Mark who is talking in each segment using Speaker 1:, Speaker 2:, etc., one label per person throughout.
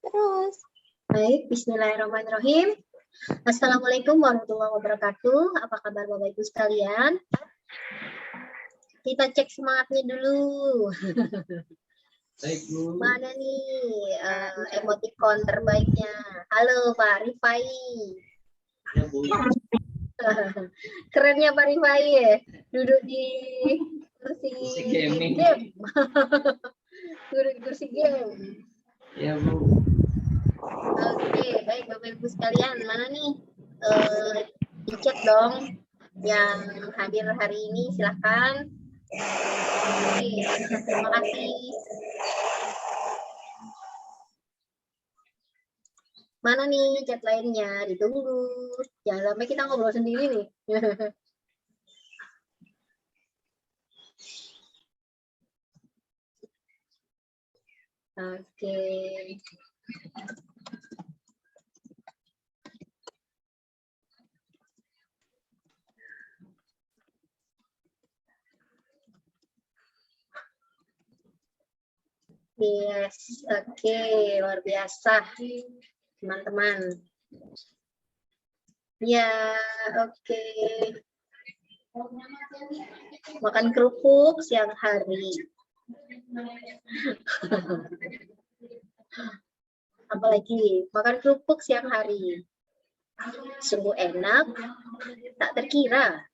Speaker 1: Terus. Baik, bismillahirrahmanirrahim. Assalamualaikum warahmatullahi wabarakatuh. Apa kabar Bapak Ibu sekalian? Kita cek semangatnya dulu.
Speaker 2: Baik, Bu.
Speaker 1: Mana nih emoticon terbaiknya? Halo Pak Rifai.
Speaker 2: Ya, Bu.
Speaker 1: Kerennya Pak Rifai ya, duduk di kursi
Speaker 2: gaming.
Speaker 1: game. Duduk di kursi game.
Speaker 2: Ya, Bu.
Speaker 1: Oke, baik Bapak Ibu sekalian, mana nih? Dicek dong yang hadir hari ini, silahkan. Oke, terima kasih. Mana nih chat lainnya? Ditunggu. Jangan sampai kita ngobrol sendiri nih. Oke. Yes, oke, luar biasa, teman-teman. Ya, oke. Makan kerupuk siang hari. Apalagi makan kerupuk siang hari. Sungguh enak, tak terkira.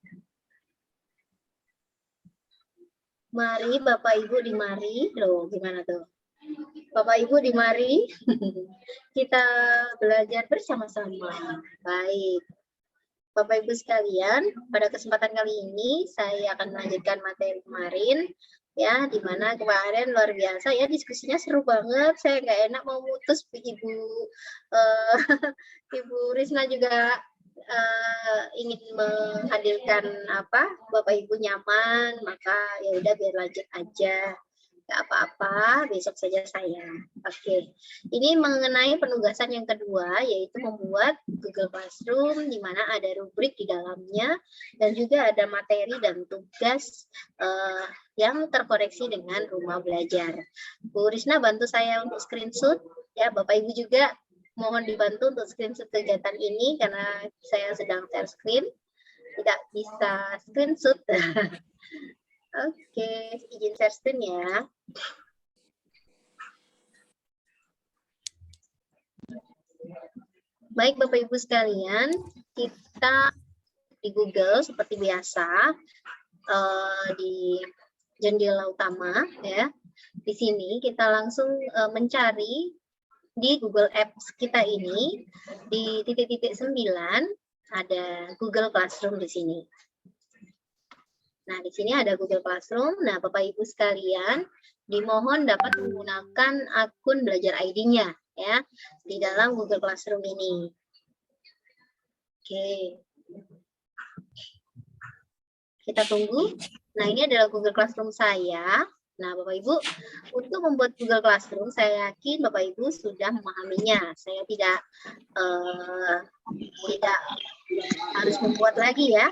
Speaker 1: Mari Bapak Ibu dimari, loh gimana tuh? Bapak Ibu dimari, kita belajar bersama-sama. Baik. Bapak Ibu sekalian, pada kesempatan kali ini saya akan melanjutkan materi kemarin, ya, di mana kemarin luar biasa ya, diskusinya seru banget. Saya nggak enak mau mutus Ibu Ibu Risna juga ingin menghadirkan Bapak Ibu nyaman, maka ya udah biar lanjut aja. Nggak apa-apa, besok saja saya. Oke, ini mengenai penugasan yang kedua, yaitu membuat Google Classroom, di mana ada rubrik di dalamnya, dan juga ada materi dan tugas yang terkoneksi dengan rumah belajar. Bu Risna bantu saya untuk screenshot, ya Bapak Ibu juga mohon dibantu untuk screenshot kegiatan ini, karena saya sedang share screen, tidak bisa screenshot. Oke, izin share screen ya. Baik Bapak Ibu sekalian, kita di Google seperti biasa, di jendela utama ya. Di sini kita langsung mencari di Google Apps kita ini, di titik-titik 9 ada Google Classroom di sini. Nah, di sini ada Google Classroom. Nah, Bapak Ibu sekalian, dimohon dapat menggunakan akun belajar ID-nya ya di dalam Google Classroom ini. Oke. Kita tunggu. Nah, ini adalah Google Classroom saya. Nah, Bapak Ibu, untuk membuat Google Classroom, saya yakin Bapak Ibu sudah memahaminya. Saya tidak harus membuat lagi ya.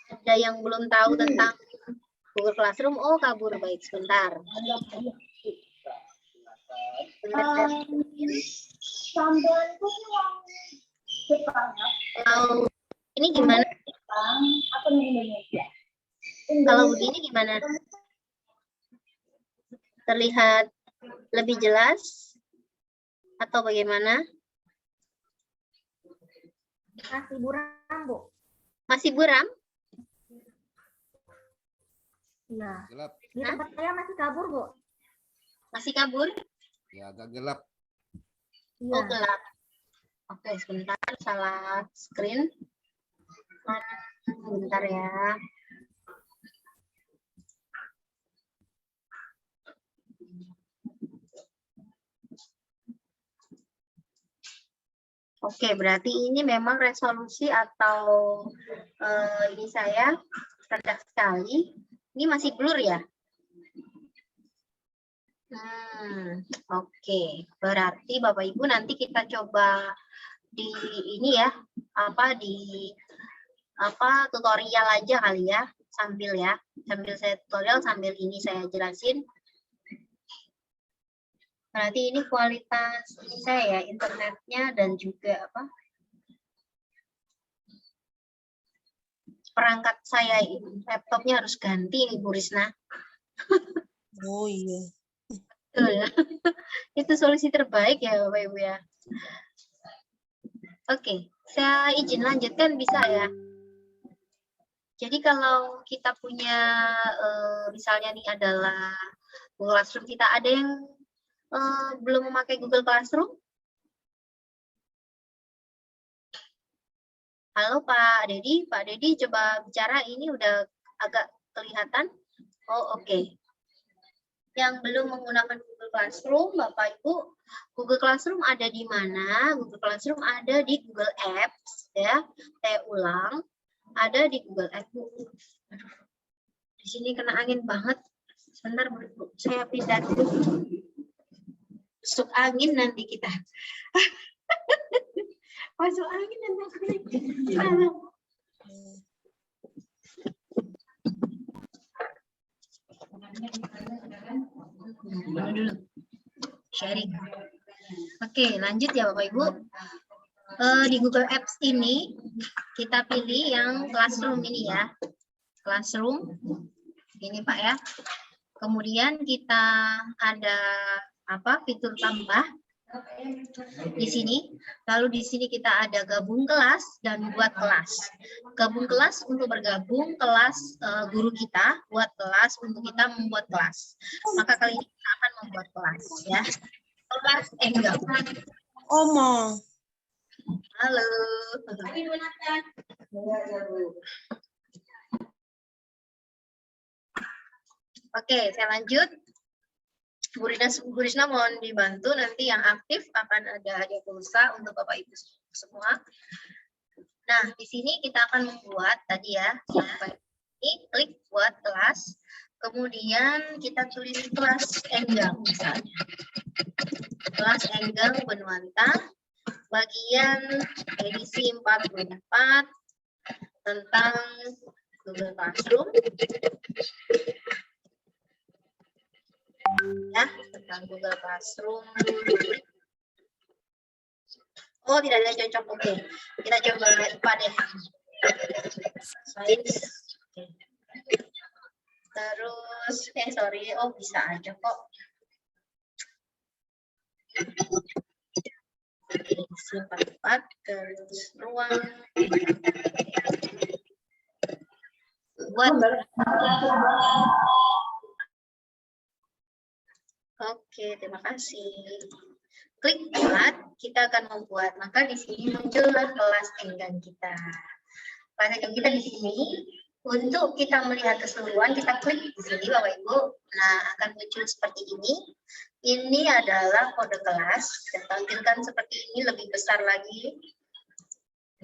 Speaker 1: Ada yang belum tahu tentang Google Classroom? Oh, kabur. Baik, sebentar. Kalau ini gimana? Kalau begini gimana? Terlihat lebih jelas atau bagaimana?
Speaker 3: Masih buram, Bu.
Speaker 1: Masih buram?
Speaker 3: Nah,
Speaker 2: Gelap.
Speaker 3: di tempat saya masih kabur, Bu.
Speaker 1: Masih kabur?
Speaker 2: Ya, agak gelap.
Speaker 3: Iya.
Speaker 1: Oh, gelap. Oke, sebentar. Salah screen. Sebentar ya. Oke, berarti ini memang resolusi atau ini saya rendah sekali. Ini masih blur ya? Oke. Berarti Bapak Ibu nanti kita coba di ini ya, di tutorial aja kali ya. sambil ya, sambil saya tutorial, sambil ini saya jelasin. Berarti ini kualitas ini saya ya, internetnya dan juga apa? Perangkat saya ini, laptopnya harus ganti nih Bu Risna.
Speaker 4: Oh iya.
Speaker 1: Betul ya. Itu solusi terbaik ya Bapak Ibu ya. Oke, saya izin lanjutkan bisa ya. Jadi kalau kita punya misalnya nih adalah Google Classroom, kita ada yang belum memakai Google Classroom? Halo Pak Dedi coba bicara, ini udah agak kelihatan. Oh oke. Yang belum menggunakan Google Classroom, Bapak Ibu, Google Classroom ada di mana? Google Classroom ada di Google Apps ya. Saya ulang, ada di Google Apps. Aduh, di sini kena angin banget. Sebentar Bu, saya pindah dulu. Masuk angin nanti kita. Masuk angin nanti. Dulu sharing. Oke, lanjut ya Bapak Ibu. Di Google Apps ini kita pilih yang Classroom ini ya. Classroom ini Pak ya. Kemudian kita ada apa? Fitur tambah di sini. Lalu di sini kita ada gabung kelas dan buat kelas. Gabung kelas untuk bergabung, kelas guru kita, buat kelas untuk kita membuat kelas. Maka kali ini kita akan membuat kelas ya. Kelas enggak.
Speaker 4: Omong.
Speaker 1: Halo. Oke, saya lanjut. Bu Risna mohon dibantu, nanti yang aktif akan ada hadiah pulsa untuk Bapak Ibu semua. Nah, di sini kita akan membuat tadi ya, ini klik buat kelas, kemudian kita tulis kelas Enggang misalnya. Kelas Enggang Benuanta, bagian edisi 44 tentang Google Classroom. Ya, tentang Google Classroom. Oh, tidak ada cocok. Oke, kita coba lupa deh. Slides. Oke. Terus, sorry, oh bisa aja kok. Edisi 44, terus ruang. Buat. Oke, terima kasih. Klik buat, kita akan membuat. Maka di sini muncullah kelas enggang kita. Kelas enggang kita di sini. Untuk kita melihat keseluruhan, kita klik di sini, Bapak Ibu. Nah, akan muncul seperti ini. Ini adalah kode kelas. Kita tampilkan seperti ini, lebih besar lagi.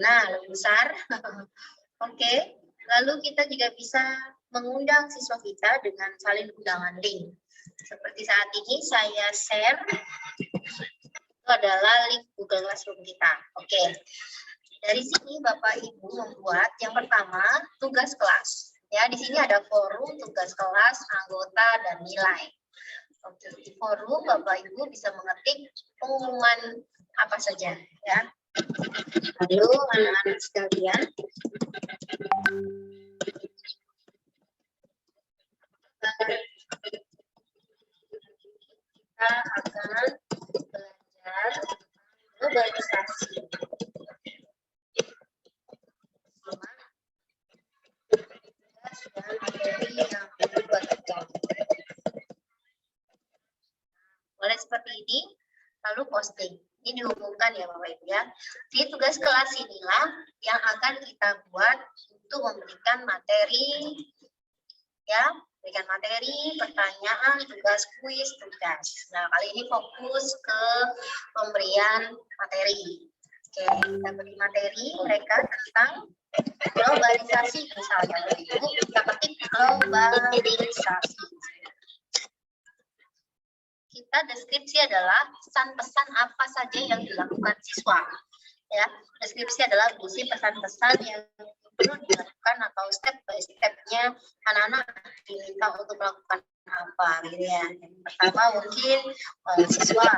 Speaker 1: Nah, lebih besar. Oke. Lalu kita juga bisa mengundang siswa kita dengan salin undangan link. Seperti saat ini saya share, itu adalah link Google Classroom kita. Oke, dari sini Bapak Ibu membuat yang pertama tugas kelas. Ya, di sini ada forum, tugas kelas, anggota, dan nilai. Oke, di forum Bapak Ibu bisa mengetik pengumuman apa saja. Ya, halo anak-anak sekalian. Kita akan belajar globalisasi. Dan materi yang dibuat kita. Boleh seperti ini, lalu posting. Ini diumumkan ya Bapak Ibu ya. Di tugas kelas inilah yang akan kita buat untuk memberikan materi, ya, berikan materi, pertanyaan, tugas kuis, tugas. Nah, kali ini fokus ke pemberian materi. Oke, kita beri materi mereka tentang globalisasi misalnya. Ibu, kita ketik globalisasi. Kita deskripsi adalah pesan-pesan apa saja yang dilakukan siswa. Ya, deskripsi adalah berisi pesan-pesan yang perlu dilakukan atau step by stepnya anak-anak diminta untuk melakukan apa gitu ya. Yang pertama mungkin siswa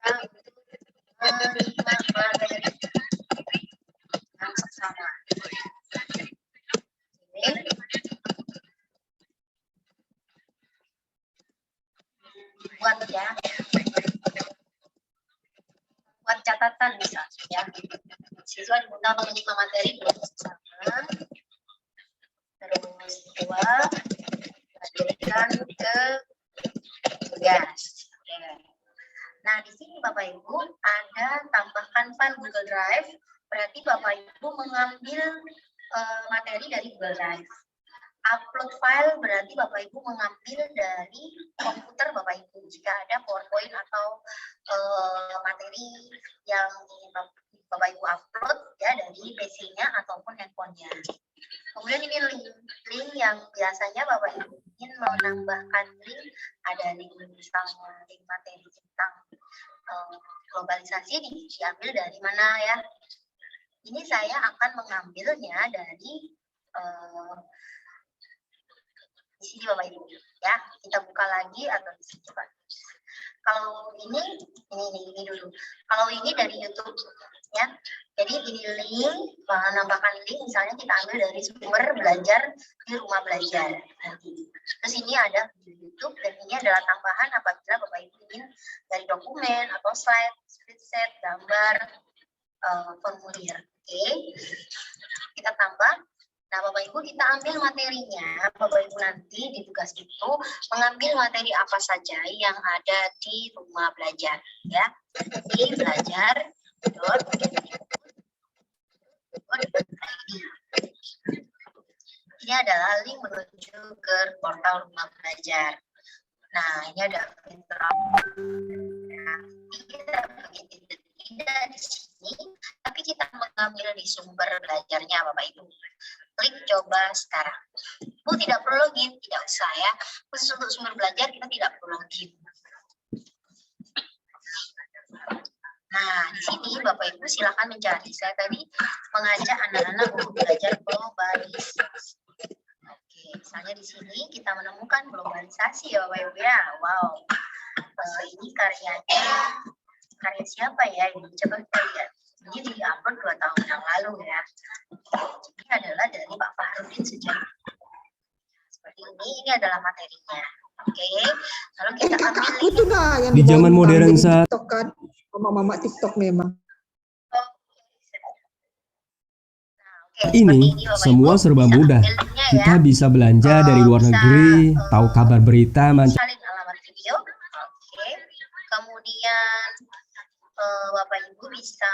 Speaker 1: kita menerima materi yang seksama. Ini buat ya, buat catatan bisa ya. Siswa diminta untuk menerima materi dengan seksama. Terus kedua, lanjutkan ke tugas. Oke. Nah, di sini Bapak Ibu ada tambahkan file Google Drive. Berarti Bapak Ibu mengambil materi dari Google Drive. Upload file berarti Bapak Ibu mengambil dari komputer Bapak Ibu. Jika ada PowerPoint atau materi yang ingin Bapak Ibu upload ya dari PC-nya ataupun handphonenya. Kemudian ini link yang biasanya Bapak Ibu ingin menambahkan link, ada link misalnya link materi tentang globalisasi diambil dari mana ya? Ini saya akan mengambilnya dari di sini Bapak Ibu ya. Kita buka lagi atau di sini coba. Kalau ini dulu. Kalau ini dari YouTube ya. Jadi ini link, menambahkan link misalnya kita ambil dari sumber belajar di rumah belajar nanti. Terus ini ada di YouTube dan ini adalah tambahan apabila Bapak Ibu ingin dari dokumen atau slide, spreadsheet, gambar, formulir. Oke. Kita tambah. Nah, Bapak Ibu kita ambil materinya. Bapak Ibu nanti di tugas itu mengambil materi apa saja yang ada di rumah belajar ya. Di belajar ini adalah link menuju ke portal rumah belajar. Nah, ini ada tidak di sini, tapi kita mengambil di sumber belajarnya Bapak Ibu. Klik coba sekarang. Bu tidak perlu login, tidak usah ya. Khusus untuk sumber belajar kita tidak perlu login. Nah, di sini Bapak Ibu silakan mencari. Saya tadi mengajak anak-anak untuk belajar globalisasi. Oke, misalnya di sini kita menemukan globalisasi ya Bapak Ibu ya. Wow. Ini karya siapa ya ini? Coba kita lihat. Ini di-upload 2 tahun yang lalu ya. Ini adalah dari Pak Fahrudin Sujana. Seperti ini adalah materinya. Oke, lalu kita ambil
Speaker 5: Itu nah yang
Speaker 6: Di zaman modern saat
Speaker 5: TikTok kan, mama TikTok memang.
Speaker 6: ini semua serba mudah. Kita bisa belanja dari luar negeri, tahu kabar berita,
Speaker 1: salin alamat video. Oke. Kemudian Bapak Ibu bisa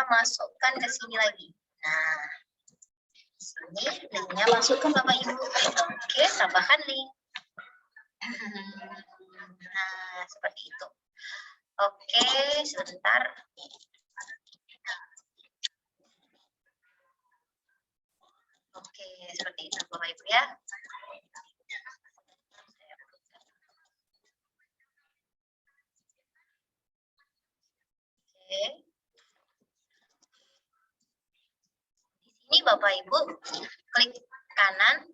Speaker 1: masukkan ke sini lagi. Nah, sini linknya masukkan Bapak Ibu. Oke, tambahkan link. Nah, seperti itu. Oke, sebentar. Oke, seperti itu Bapak Ibu ya. Oke. Di sini Bapak Ibu klik kanan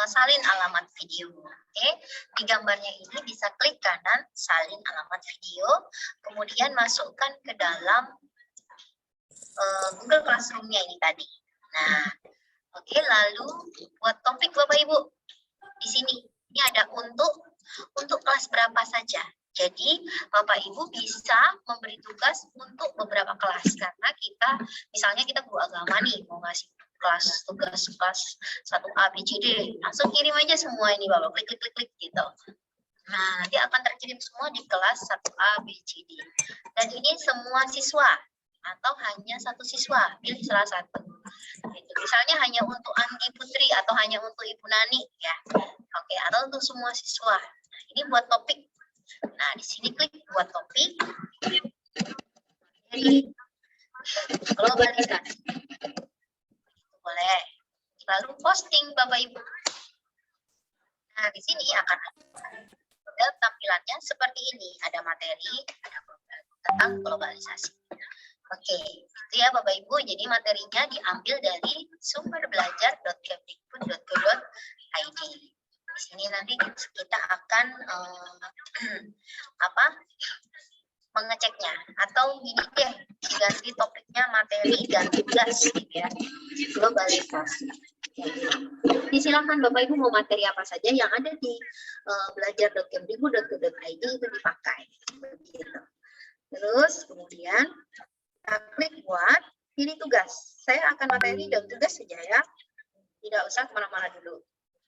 Speaker 1: salin alamat video. Oke, di gambarnya ini bisa klik kanan salin alamat video, kemudian masukkan ke dalam Google Classroom-nya ini tadi. Nah, oke, lalu buat topik Bapak Ibu. Di sini ini ada untuk kelas berapa saja. Jadi Bapak Ibu bisa memberi tugas untuk beberapa kelas karena kita misalnya kita guru agama nih mau ngasih tugas kelas 1A B C D, langsung kirim aja semua ini Bapak, klik gitu. Nah, nanti akan terkirim semua di kelas 1A B C D. Dan ini semua siswa atau hanya satu siswa, pilih salah satu. Gitu. Misalnya hanya untuk Anggi Putri atau hanya untuk Ibu Nani ya. Oke, atau untuk semua siswa. Nah, ini buat topik. Nah, di sini klik buat topik. Jadi globalisasi. Boleh. Lalu posting Bapak Ibu. Nah, di sini akan ada tampilannya seperti ini. Ada materi, ada tentang globalisasi. Oke, itu ya Bapak Ibu. Jadi materinya diambil dari sumberbelajar.kemdikbud.go.id. Di sini nanti kita akan mengeceknya, atau gini deh, diganti topiknya materi dan tugas gitu ya, globalisasi. Silakan Bapak Ibu mau materi apa saja yang ada di belajar.kemdikbud.go.id itu dipakai. Begitu. Terus kemudian kita klik buat pilih tugas. Saya akan materi dan tugas saja ya, tidak usah kemana-mana dulu.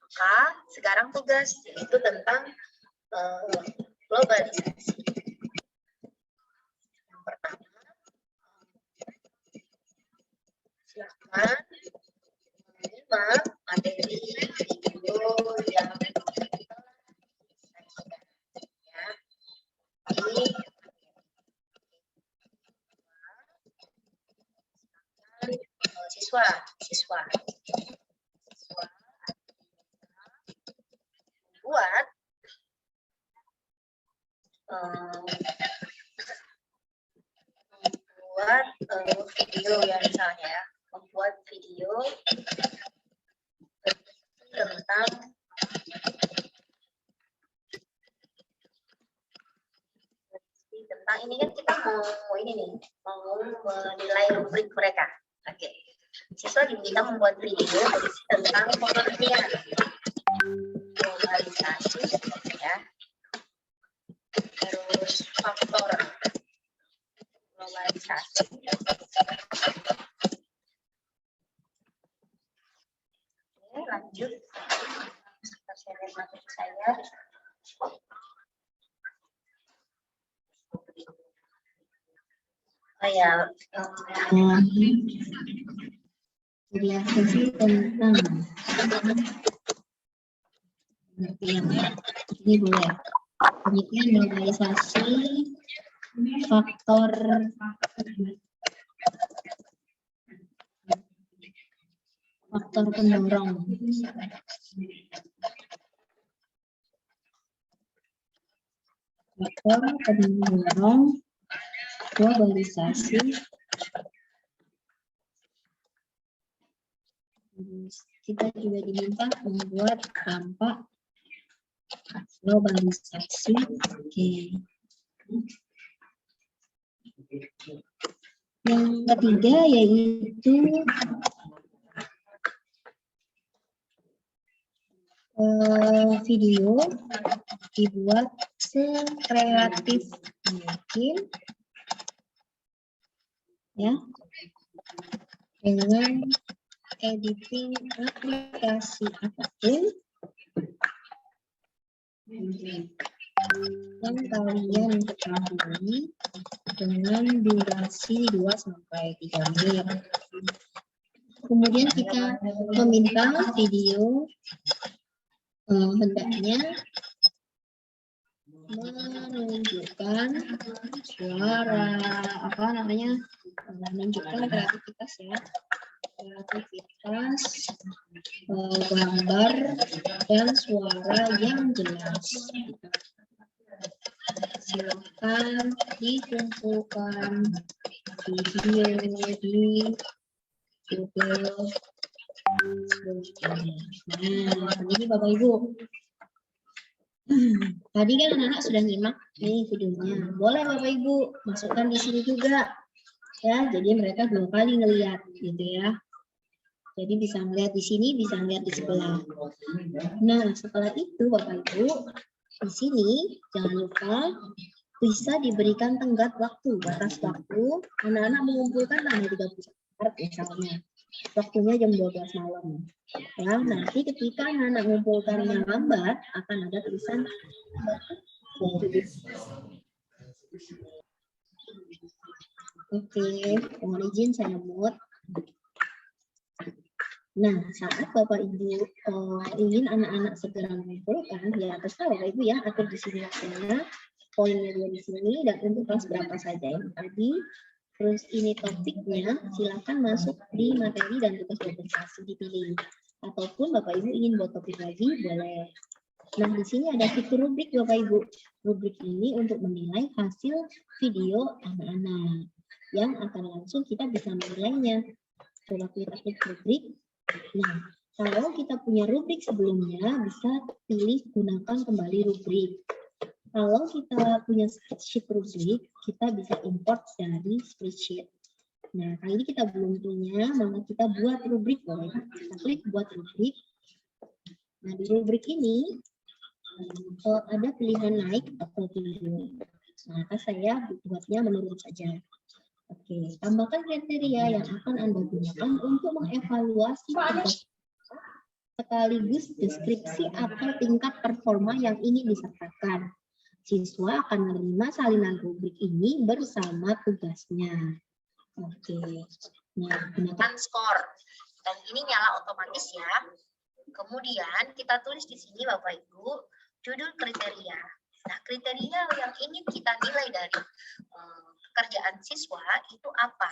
Speaker 1: Maka sekarang tugas itu tentang globalisasi. Yang pertama, silakan menyimak materi video yang ya. Siswa buat video ya, misalnya ya, membuat video tentang ini kan kita mau menilai rubrik mereka. Oke. Siswa diminta membuat video berisi tentang pengertian globalisasi ya. Terus faktor globalisasi. Oke, lanjut. Kita share materi saya. Globalisasi tentang ini boleh. Penelitian globalisasi faktor pendorong. Faktor pendorong globalisasi. Kita juga diminta membuat dampak globalisasi. Oke. Yang ketiga yaitu video dibuat sekreatif mungkin ya, dengan editing aplikasi apapun yang kalian ketahui dengan durasi 2-3 menit. Kemudian kita meminta video hendaknya menunjukkan suara menunjukkan kreativitas ya, gambar dan suara yang jelas. Silakan dikumpulkan video di Google. Nah, ini Bapak Ibu. Tadi kan anak-anak sudah nyimak nih videonya. Boleh Bapak Ibu masukkan di sini juga. Ya, jadi mereka 2 kali ngelihat gitu ya. Jadi bisa melihat di sini, bisa melihat di sebelah. Nah, setelah itu Bapak Ibu, di sini jangan lupa bisa diberikan tenggat waktu, batas waktu. Anak-anak mengumpulkan tanggal 31 Maret misalnya. Waktunya jam 12 malam. Ya, nanti ketika anak mengumpulkannya lambat, akan ada tulisan Oke, mohon izin saya mute. Nah, saat Bapak Ibu ingin anak-anak segera mengumpulkan, ya terserah Bapak Ibu ya, atur di sini waktunya, poinnya dia di sini, dan untuk kelas berapa saja yang tadi. Terus ini topiknya, silakan masuk di materi dan tugas globalisasi dipilih. Ataupun Bapak Ibu ingin buat topik lagi, boleh. Nah, di sini ada fitur rubrik Bapak Ibu. Rubrik ini untuk menilai hasil video anak-anak. yang akan langsung kita bisa menilainya. Coba kita klik rubrik. Nah, kalau kita punya rubrik sebelumnya, bisa pilih gunakan kembali rubrik. Kalau kita punya spreadsheet rubrik, kita bisa import dari spreadsheet. Nah, kali ini kita belum punya, maka kita buat rubrik. Kita klik buat rubrik. Nah, di rubrik ini ada pilihan naik atau turun. Maka saya buatnya menurun saja. Oke, tambahkan kriteria yang akan Anda gunakan untuk mengevaluasi sekaligus deskripsi atau tingkat performa yang ingin disertakan. Siswa akan menerima salinan rubrik ini bersama tugasnya. Oke, nah gunakan skor. Dan ini nyala otomatis ya. Kemudian kita tulis di sini Bapak Ibu, judul kriteria. Nah, kriteria yang ingin kita nilai dari pekerjaan siswa itu apa?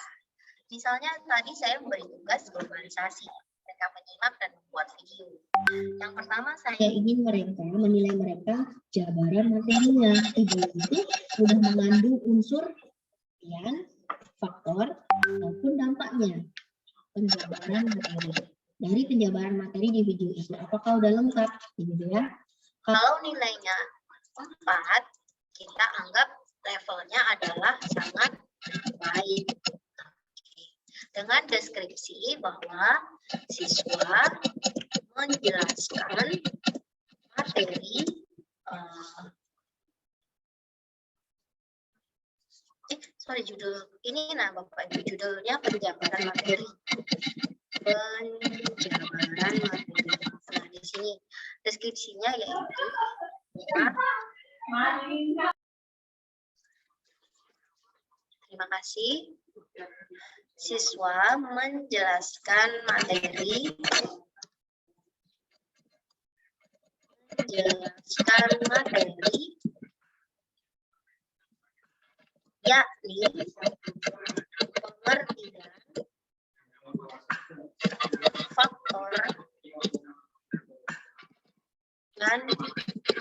Speaker 1: Misalnya tadi saya memberi tugas globalisasi. Mereka menyimak dan membuat video. Yang pertama saya ingin menilai mereka jabaran materinya. Video itu sudah mengandung unsur faktor maupun dampaknya. Penjabaran materi. Dari penjabaran materi di video itu, apakah udah lengkap? Gitu ya. Kalau nilainya 4, kita anggap levelnya adalah sangat baik. Dengan deskripsi bahwa siswa menjelaskan materi judul ini, nah Bapak Ibu, judulnya penjabaran materi. Penjabaran materi. Nah, di sini deskripsinya yaitu terima kasih. Siswa menjelaskan materi yakni pengertian faktor dan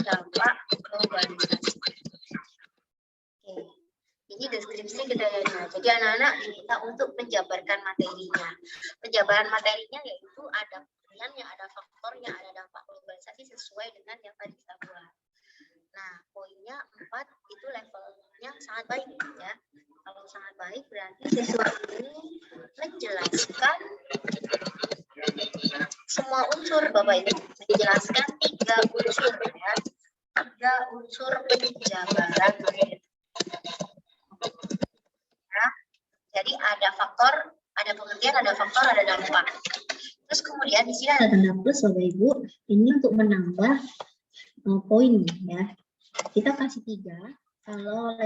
Speaker 1: dampak globalisasi. Oke. Ini deskripsi kriterianya. Jadi anak-anak diminta untuk menjabarkan materinya. Penjabaran materinya yaitu ada pengertiannya, ada faktornya, ada dampak globalisasi sesuai dengan yang tadi kita buat. Nah, poinnya 4 itu levelnya sangat baik ya. Kalau sangat baik berarti siswa ini menjelaskan semua unsur Bapak Ibu. Menjelaskan 3 unsur ya. 3 unsur penjabaran materi. Nah, jadi ada faktor, ada pengertian, ada faktor, ada dampak. Terus kemudian di sini ada tanda plus Bapak Ibu. Ini untuk menambah poin ya. Kita kasih 3. Kalau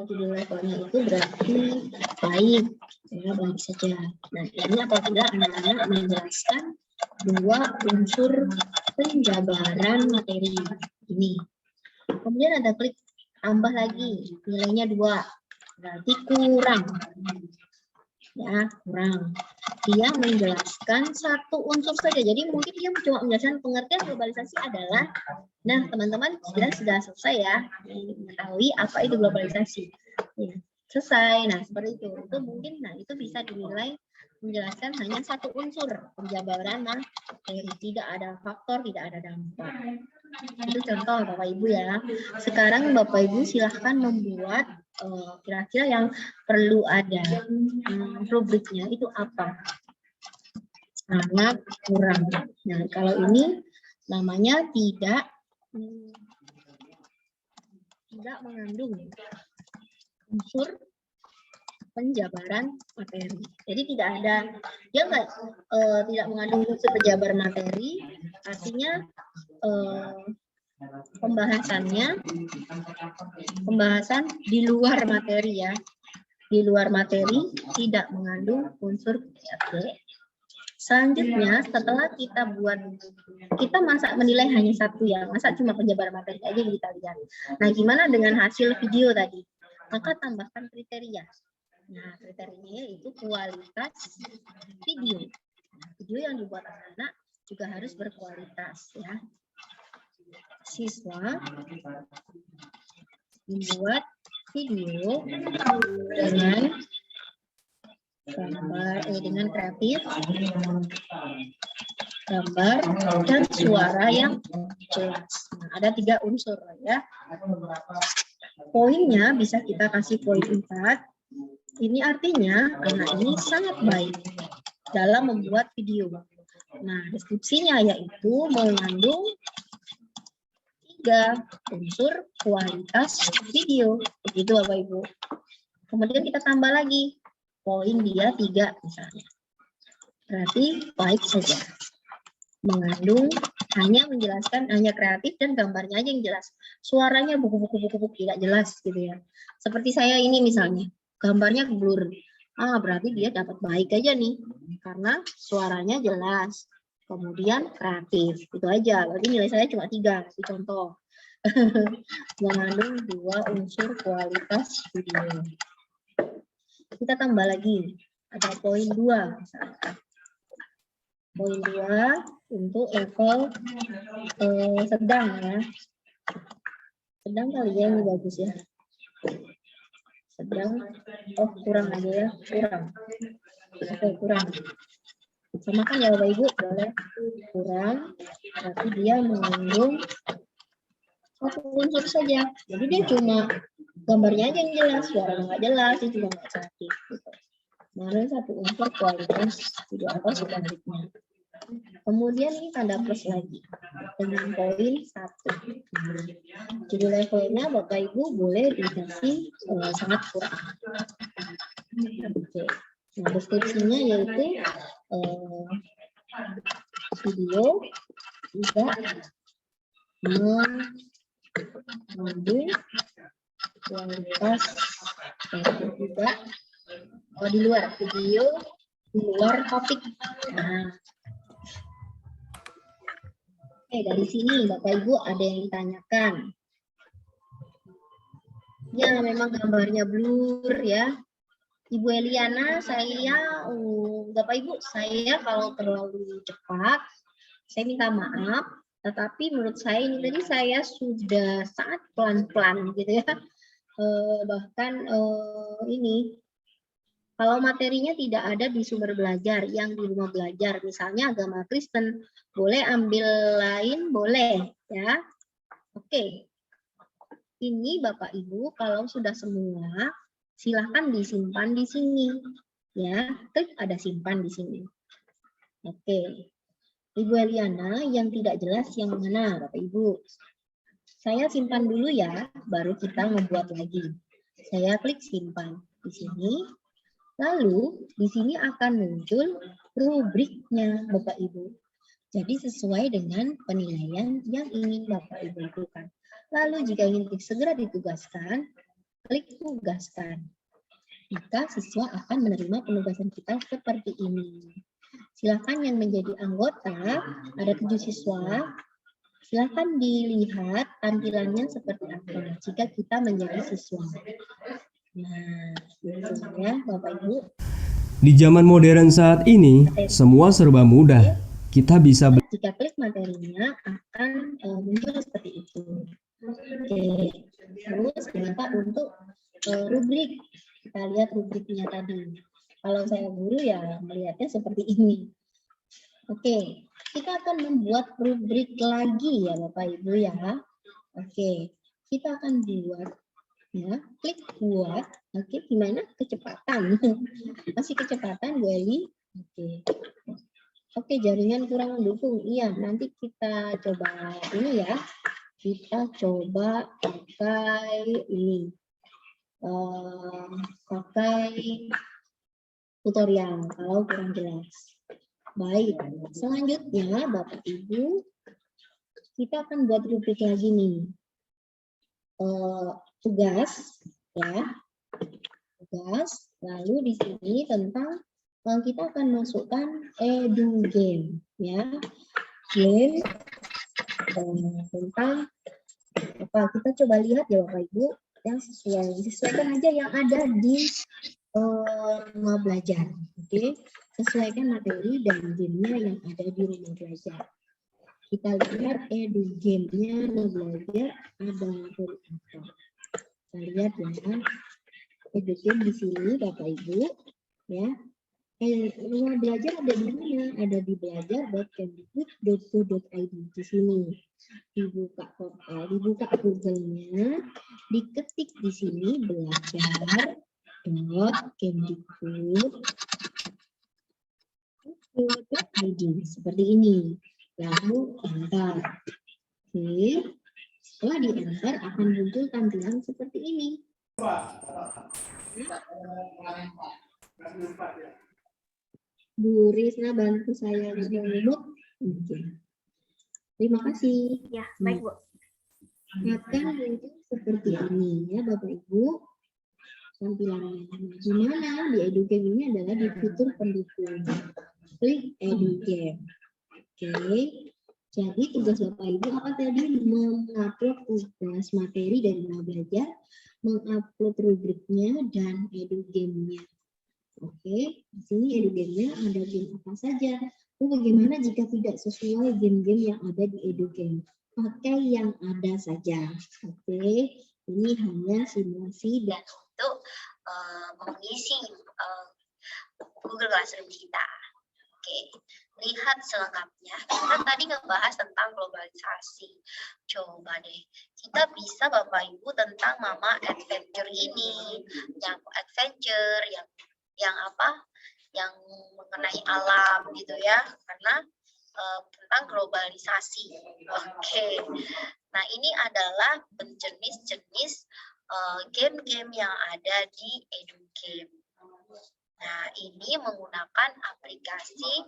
Speaker 1: judul levelnya itu berarti baik, ya baik saja. Nah, ini apabila anak-anak menjelaskan 2 unsur penjabaran materi ini. Kemudian ada klik tambah lagi, nilainya 2, berarti kurang. Ya, kurang. Dia menjelaskan 1 unsur saja. Jadi mungkin dia cuma menjelaskan pengertian globalisasi adalah, nah teman-teman sudah selesai ya, mengetahui apa itu globalisasi. Ya, selesai. Nah seperti itu. Itu mungkin, nah itu bisa dinilai menjelaskan hanya 1 unsur penjabaran materi, tidak ada faktor, tidak ada dampak. Itu contoh Bapak Ibu ya. Sekarang Bapak Ibu silahkan membuat kira-kira yang perlu ada rubriknya itu apa? Sangat kurang. Nah kalau ini namanya tidak mengandung unsur penjabaran materi. Jadi tidak ada, dia tidak mengandung unsur penjabaran materi, artinya pembahasan di luar materi ya. Di luar materi tidak mengandung unsur PRT. Selanjutnya setelah kita masa menilai hanya 1 ya, masa cuma penjabaran materi aja kita lihat. Nah gimana dengan hasil video tadi? Maka tambahkan kriteria. Nah, kriterianya itu kualitas video. Nah, video yang dibuat anak-anak juga harus berkualitas ya. Siswa membuat video dengan dengan kreatif, gambar, dan suara yang jelas. Nah, ada 3 unsur ya. Poinnya bisa kita kasih poin 4. Ini artinya anak ini sangat baik dalam membuat video. Nah, deskripsinya yaitu mengandung 3 unsur kualitas video. Begitu Bapak Ibu. Kemudian kita tambah lagi. Poin dia 3 misalnya. Berarti baik saja. Mengandung, hanya menjelaskan, hanya kreatif dan gambarnya aja yang jelas. Suaranya buku-buku tidak jelas gitu ya. Seperti saya ini misalnya, gambarnya blur. Berarti dia dapat baik aja nih. Karena suaranya jelas. Kemudian kreatif. Itu aja. Berarti nilai saya cuma 3. Itu contoh. Mengandung 2 unsur kualitas video. Kita tambah lagi, ada poin 2 misalkan. Poin 2 untuk level sedang ya. Sedang kali ya, ini bagus ya. Sedang, kurang aja ya, kurang. Oke, kurang. Samakan ya Bapak Ibu, boleh kurang, berarti dia mengandung 1 unsur saja. Jadi dia cuma gambarnya aja yang jelas, suaranya nggak jelas, itu juga nggak cantik. Gitu. Mana 1 unsur kualitas video atau sebaliknya. Kemudian ini tanda plus lagi dengan poin 1. Jadi levelnya Bapak Ibu boleh dikasih sangat kurang. Oke. Nah, deskripsinya yaitu video tidak mengandung kualitas tidak di luar video, di luar topik. Nah, oke, dari sini Bapak Ibu ada yang ditanyakan. Ya, memang gambarnya blur ya. Ibu Eliana, saya, Bapak Ibu, saya kalau terlalu cepat, saya minta maaf. Tetapi menurut saya ini tadi saya sudah sangat pelan-pelan gitu ya. Bahkan ini, kalau materinya tidak ada di sumber belajar, yang di rumah belajar, misalnya agama Kristen, boleh ambil lain, boleh ya. Oke. Ini Bapak Ibu, kalau sudah semua, silahkan disimpan di sini. Ya, klik ada simpan di sini. Oke. Ibu Eliana, yang tidak jelas yang mana, Bapak Ibu? Saya simpan dulu ya, baru kita membuat lagi. Saya klik simpan di sini. Lalu, di sini akan muncul rubriknya, Bapak Ibu. Jadi, sesuai dengan penilaian yang ingin Bapak Ibu lakukan. Lalu, jika ingin segera ditugaskan, klik tugaskan. Maka siswa akan menerima penugasan kita seperti ini. Silakan yang menjadi anggota, ada 7 siswa, silakan dilihat tampilannya seperti apa jika kita menjadi siswa. Nah, itu ya Bapak Ibu.
Speaker 6: Di zaman modern saat ini, semua serba mudah. Kita bisa
Speaker 1: jika klik materinya akan muncul seperti itu. Oke, terus kita untuk rubrik, kita lihat rubriknya tadi. Kalau saya guru ya melihatnya seperti ini. Oke, kita akan membuat rubrik lagi ya Bapak Ibu ya. Oke, kita akan buat ya, klik buat. Oke, gimana kecepatan? Masih kecepatan Bu Eli? Oke. Oke, jaringan kurang mendukung. Iya, nanti kita coba ini ya. Kita coba pakai ini. Pakai tutorial kalau kurang jelas. Baik, selanjutnya Bapak Ibu, kita akan buat rubrik lagi nih. Tugas ya. Tugas, lalu di sini tentang kita akan masukkan edu game ya. Game tentang apa? Kita coba lihat ya Bapak Ibu yang sesuaikan aja yang ada di rumah belajar. Oke, sesuaikan materi dan gamenya yang ada di rumah belajar. Kita lihat edu game-nya rumah belajar ada materi apa. Kita lihat ya, edu game di sini Bapak Ibu ya. Rumah belajar ada di mana? Ada di belajar.kemdikbud.go.id di sini. Dibuka Google-nya, diketik di sini belajar.kemdikbud.go.id seperti ini. Lalu enter. Oke. Setelah di enter akan muncul tampilan seperti ini. Bu Risna bantu saya nge-mute. Oke. Terima kasih.
Speaker 3: Ya, baik Bu.
Speaker 1: Akan muncul seperti ini ya Bapak Ibu. Tampilannya. Gimana? Di EduCamp ini adalah di fitur pendukung. Klik EduCamp. Oke. Jadi tugas Bapak Ibu apa tadi? Mengupload tugas materi dari Rumah Belajar, mengupload rubriknya dan EduGame-nya. Oke, di sini EduGame-nya ada game apa saja. Bagaimana jika tidak sesuai game-game yang ada di EduGame? Pakai yang ada saja. Oke, ini hanya simulasi dan untuk mengisi Google Classroom kita. Oke, lihat selengkapnya. Kita tadi ngebahas tentang globalisasi. Coba deh, kita bisa Bapak Ibu tentang Mama Adventure ini, yang adventure, yang apa? Yang mengenai alam gitu ya, karena tentang globalisasi. Oke, nah ini adalah jenis-jenis game-game yang ada di EduGame. Nah, ini menggunakan aplikasi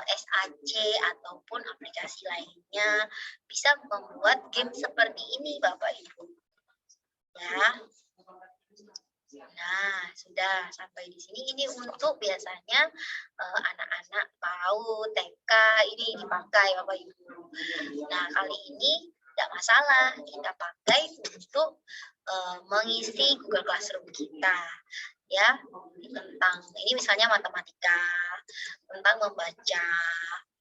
Speaker 1: SAC ataupun aplikasi lainnya bisa membuat game seperti ini, Bapak Ibu. Ya. Nah, sudah sampai di sini. Ini untuk biasanya anak-anak PAUD, TK ini dipakai, Bapak Ibu. Nah, kali ini tidak masalah, kita pakai untuk mengisi Google Classroom kita. Ya, tentang ini misalnya matematika, tentang membaca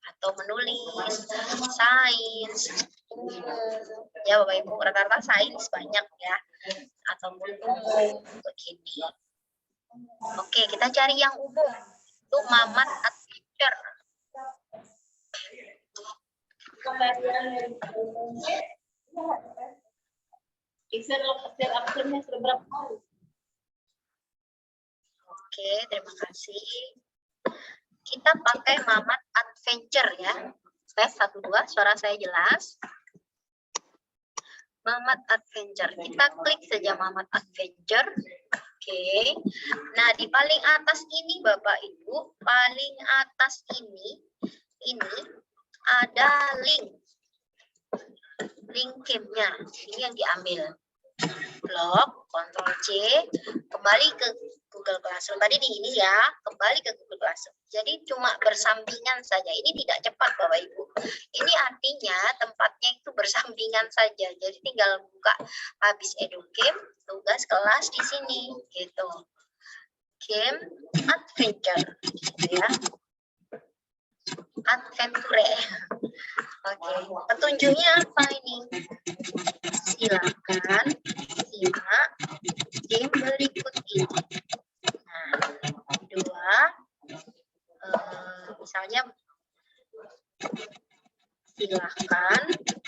Speaker 1: atau menulis, sains, ya Bapak Ibu, rata-rata sains banyak ya, ataupun umum begini. Oke, kita cari yang umum, itu Mamat Adventure. Oke, terima kasih. Kita pakai Mamat Adventure ya. Tes 1 2, suara saya jelas. Mamat Adventure. Kita klik saja Mamat Adventure. Oke. Nah, di paling atas ini Bapak Ibu, paling atas ini ada link game-nya. Ini yang diambil. Blok, Ctrl C, kembali ke Google Classroom. Tadi di ini ya, kembali ke Google Classroom. Jadi cuma bersampingan saja. Ini tidak cepat Bapak Ibu. Ini artinya tempatnya itu bersampingan saja. Jadi tinggal buka habis EduGame, tugas kelas di sini gitu. Game Adventure gitu ya. Adventure. Oke, petunjuknya apa ini? Silakan simak game berikut ini. Nah, kedua, misalnya silakan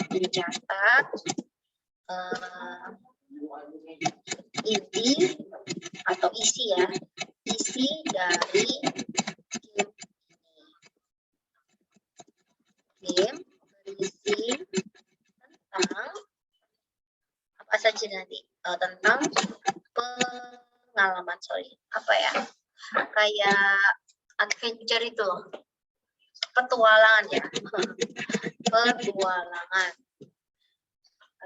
Speaker 1: dicatat inti atau isi ya, isi dari game ini. Game berisi tentang apa saja nanti, tentang pengalaman, apa ya, kayak adventure itu loh, petualangan ya. Petualangan.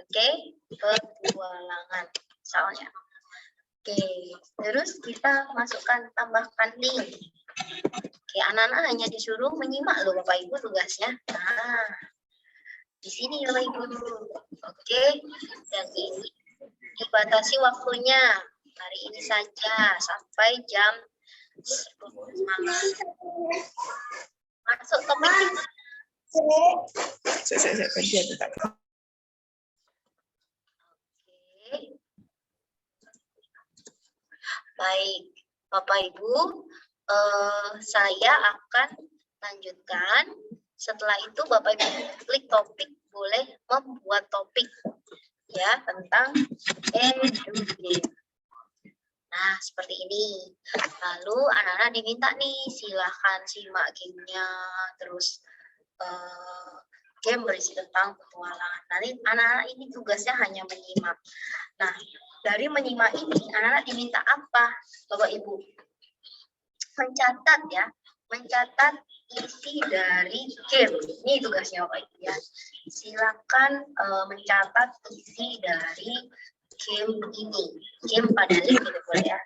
Speaker 1: Oke, petualangan misalnya. Oke, terus kita masukkan, tambahkan link. Oke, anak-anak hanya disuruh menyimak loh Bapak Ibu tugasnya. Nah, di sini Bapak Ibu. Oke, dan ini dibatasi waktunya hari ini saja sampai jam 10 malam. Masuk topik kita. Baik, Bapak Ibu, saya akan lanjutkan. Setelah itu Bapak Ibu klik topik, boleh membuat topik ya tentang educate. Nah, seperti ini. Lalu anak-anak diminta nih, silahkan simak gamenya, terus game berisi tentang petualangan. Nanti anak-anak ini tugasnya hanya menyimak. Nah, dari menyimak ini, anak-anak diminta apa, Bapak Ibu? Mencatat ya, mencatat isi dari game. Ini tugasnya Bapak Ibu ya. Silakan mencatat isi dari game ini. Game pada link gitu boleh ya.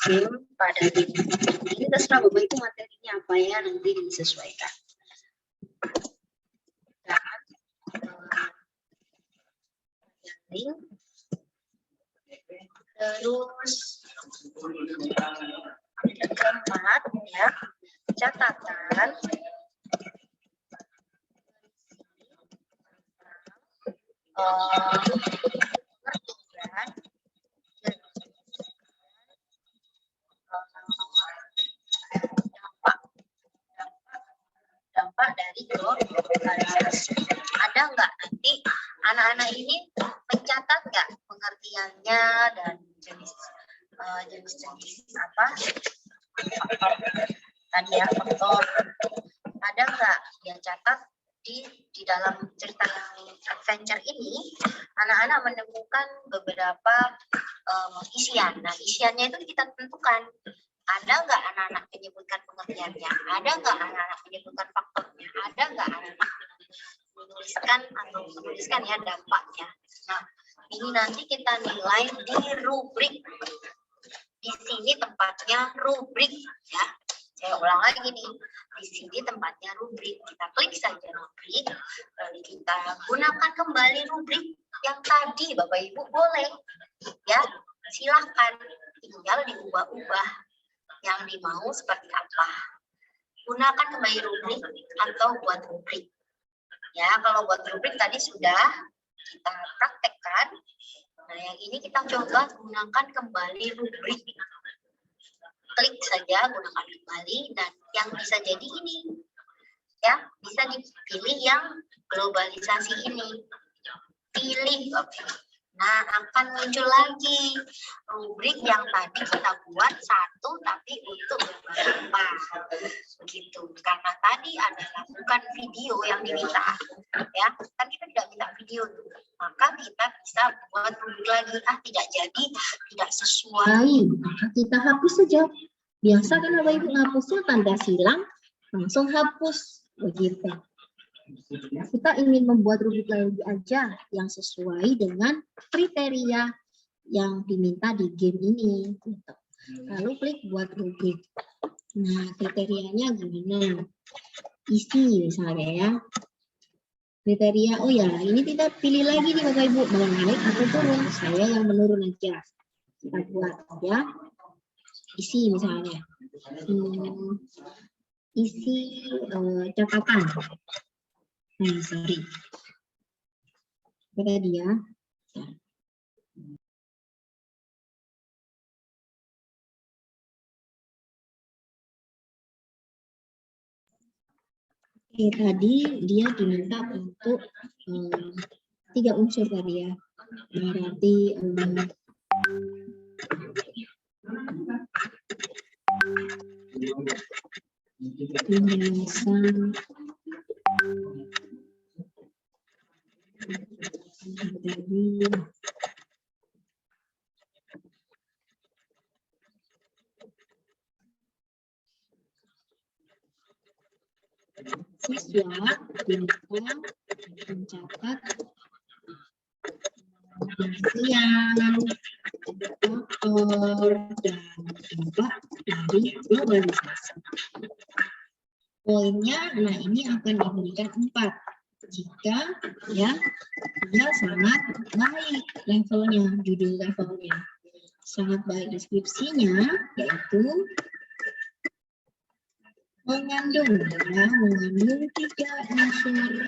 Speaker 1: Game pada link. Ini terserah Bapak Ibu materinya apa ya, nanti disesuaikan. Dan link. Terus keempat ya, catatan pengertian dampak dari globalisasi. Ada nggak nanti anak-anak ini mencatat nggak pengertiannya dan jenis-jenis apa faktor tadi ya, faktor. Ada nggak dia catat di dalam cerita yang adventure ini, anak-anak menemukan beberapa isian. Nah, isiannya itu kita tentukan. Ada nggak anak-anak menyebutkan pengertiannya? Ada nggak anak-anak menyebutkan faktornya? Ada nggak anak-anak menuliskan ya dampaknya? Nah, ini nanti kita nilai di rubrik. Di sini tempatnya rubrik ya. Saya ulang lagi nih. Di sini tempatnya rubrik. Kita klik saja rubrik. Lalu kita gunakan kembali rubrik yang tadi Bapak Ibu boleh. Ya, silahkan. Tinggal diubah-ubah. Yang dimau seperti apa. Gunakan kembali rubrik atau buat rubrik. Ya, kalau buat rubrik tadi sudah kita praktekkan. Nah, yang ini kita coba gunakan kembali rubrik. Klik saja gunakan kembali dan yang bisa jadi ini. Ya, bisa dipilih yang globalisasi ini. Pilih. Nah, akan muncul lagi rubrik yang tadi kita buat satu tapi untuk beberapa. Begitu. Karena tadi adalah bukan video yang diminta. Ya, kan kita tidak minta video tuh. Maka kita bisa buat rubrik lagi. Tidak jadi, tidak sesuai. Maka kita hapus saja. Biasa kan Bapak Ibu ngapusnya tanda silang, langsung hapus. Begitu. Kita ingin membuat rubrik lagi aja yang sesuai dengan kriteria yang diminta di game ini. Gitu. Lalu klik buat rubrik. Nah, kriterianya gimana? Isi misalnya ya. Kriteria, oh ya, ini kita pilih lagi nih Bapak Ibu, mau naik atau turun. Saya yang menurun aja. Kita buat ya. Isi misalnya. Isi catatan. Sorry. Apa tadi ya? Oke, tadi dia diminta untuk 3 unsur tadi ya. Berarti penjelasan dari siswa diminta mencatat pengertian, faktor, dan dampak dari globalisasi. Poinnya, nah ini akan diberikan 4 jika ya dia sangat baik levelnya, judul levelnya sangat baik, deskripsinya yaitu mengandung 3 unsur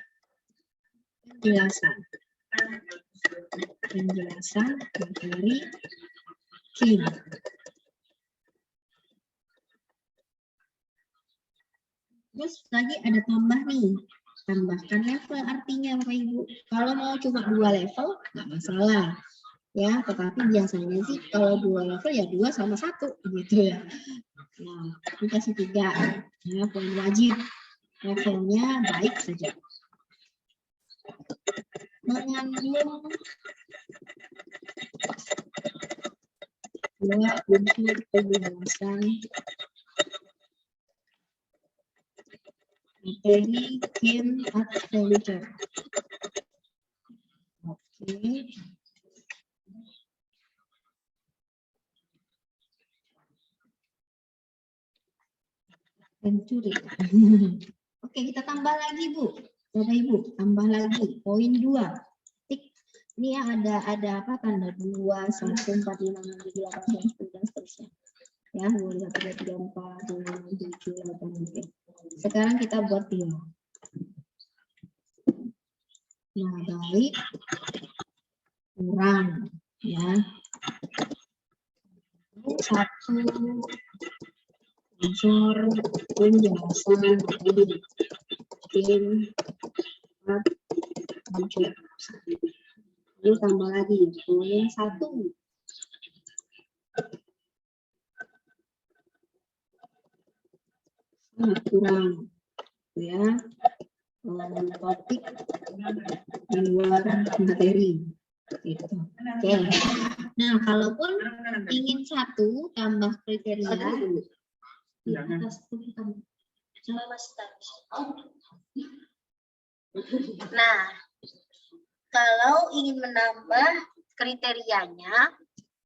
Speaker 1: penjelasan materi game. Terus lagi ada tambah nih. Tambahkan level artinya Bapak Ibu. Kalau mau cuma 2 level, nggak masalah. Ya, tetapi biasanya sih kalau 2 level ya 2 sama 1 gitu ya. Nah, dikasih 3. Ya, poin wajib. Levelnya baik saja. Mengandung dua unsur penjelasan materi game adventure. Oke. Pencuri. Oke, kita tambah lagi Bu. Bapak Ibu, tambah lagi poin 2. Tik. Ini ya ada apa tanda 2, 1, 4, 5, 6, 7, 8, 9, 10 seterusnya. Ya, 2, 1, 2, 3, 4, 5, 6, 7, 8, oke. Sekarang kita buat dia. Nah, baik. Kurang. Ya. 1. Unsur penjelasan materi. Game 4, 7. Lalu tambah lagi poin 1. Kurang ya, topik di luar materi gitu. Oke. Nah, kalaupun ingin 1 tambah kriteria di atas tulisan. Nah, kalau ingin menambah kriterianya,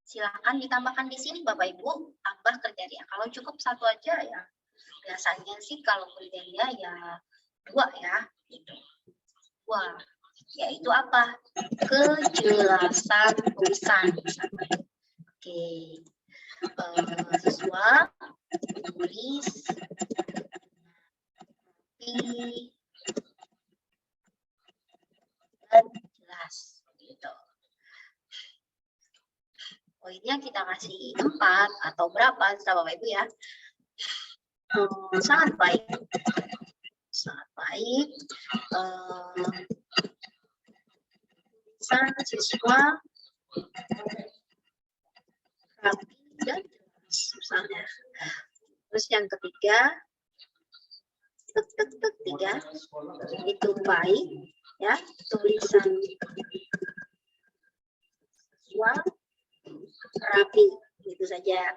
Speaker 1: silakan ditambahkan di sini Bapak Ibu, tambah kriteria. Kalau cukup 1 aja ya, biasanya sih kalau kriteria ya 2 ya, gitu. 2, yaitu apa? Kejelasan tulisan. Oke, siswa tulis dan jelas gitu. Poinnya kita kasih 4 atau berapa sama Bapak Ibu ya. Sangat baik, sangat baik. Siswa rapi dan jelas misalnya. Terus yang ketiga, 3 itu baik ya, tulisan siswa rapi, itu saja.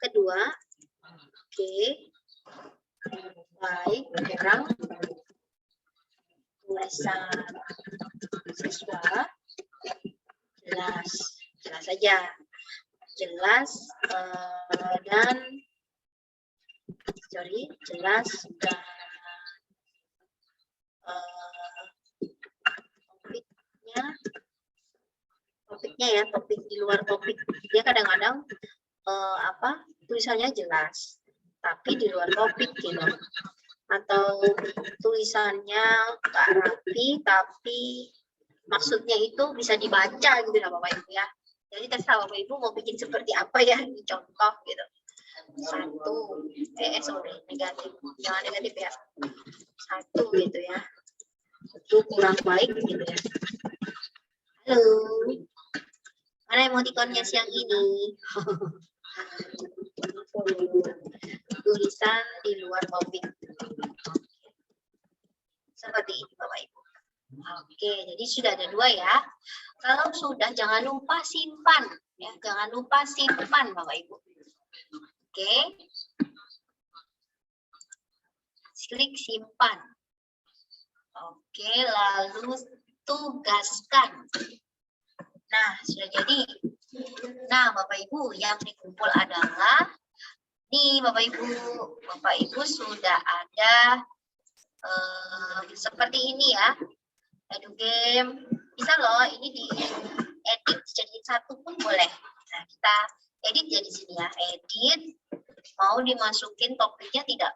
Speaker 1: Kedua, oke, baik, kurang, tulisan siswa jelas, jelas saja, jelas dan jelas dan topiknya ya, topik di luar topik. Dia kadang-kadang tulisannya jelas, tapi di luar topik gitu. Atau tulisannya nggak rapi, tapi maksudnya itu bisa dibaca gitu lah Bapak Ibu ya. Jadi terserah Bapak Ibu mau bikin seperti apa ya, di contoh gitu. 1, negatif, jangan negatif ya. 1 gitu ya. Itu kurang baik gitu ya. Halo, mana emotikonnya siang ini? Tulisan di luar topik. Seperti ini Bapak Ibu. Oke, jadi sudah ada 2 ya. Kalau sudah, jangan lupa simpan. Ya, jangan lupa simpan Bapak Ibu. Oke. Klik simpan. Oke, lalu tugaskan. Nah, sudah jadi. Nah, Bapak Ibu, yang dikumpul adalah nih Bapak Ibu sudah ada seperti ini ya. Edu game bisa loh, ini di edit jadi 1 pun boleh. Nah, kita edit jadi sini ya, edit. Mau dimasukin topiknya tidak?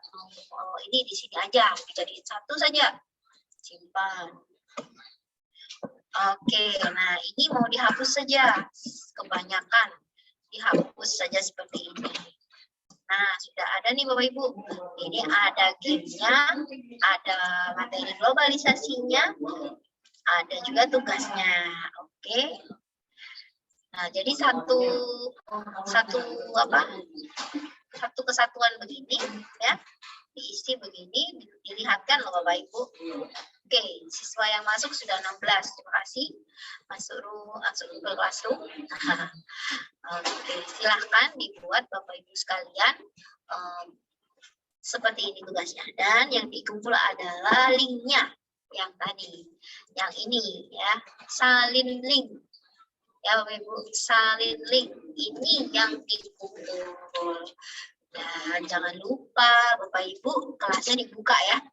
Speaker 1: Ini di sini aja, jadi 1 saja. Simpan. Oke, nah ini mau dihapus saja, kebanyakan dihapus saja seperti ini. Nah, sudah ada nih Bapak Ibu. Ini ada gamenya, ada materi globalisasinya, ada juga tugasnya. Oke. Nah, jadi satu kesatuan begini ya, diisi begini, dilihatkan loh Bapak Ibu. Oke, siswa yang masuk sudah 16. Terima kasih. Masuk ke classroom. Oke, silahkan dibuat Bapak Ibu sekalian. Seperti ini tugasnya. Dan yang dikumpul adalah linknya yang tadi. Yang ini ya, salin link. Ya Bapak Ibu, salin link ini yang dikumpul. Dan jangan lupa Bapak Ibu kelasnya dibuka ya.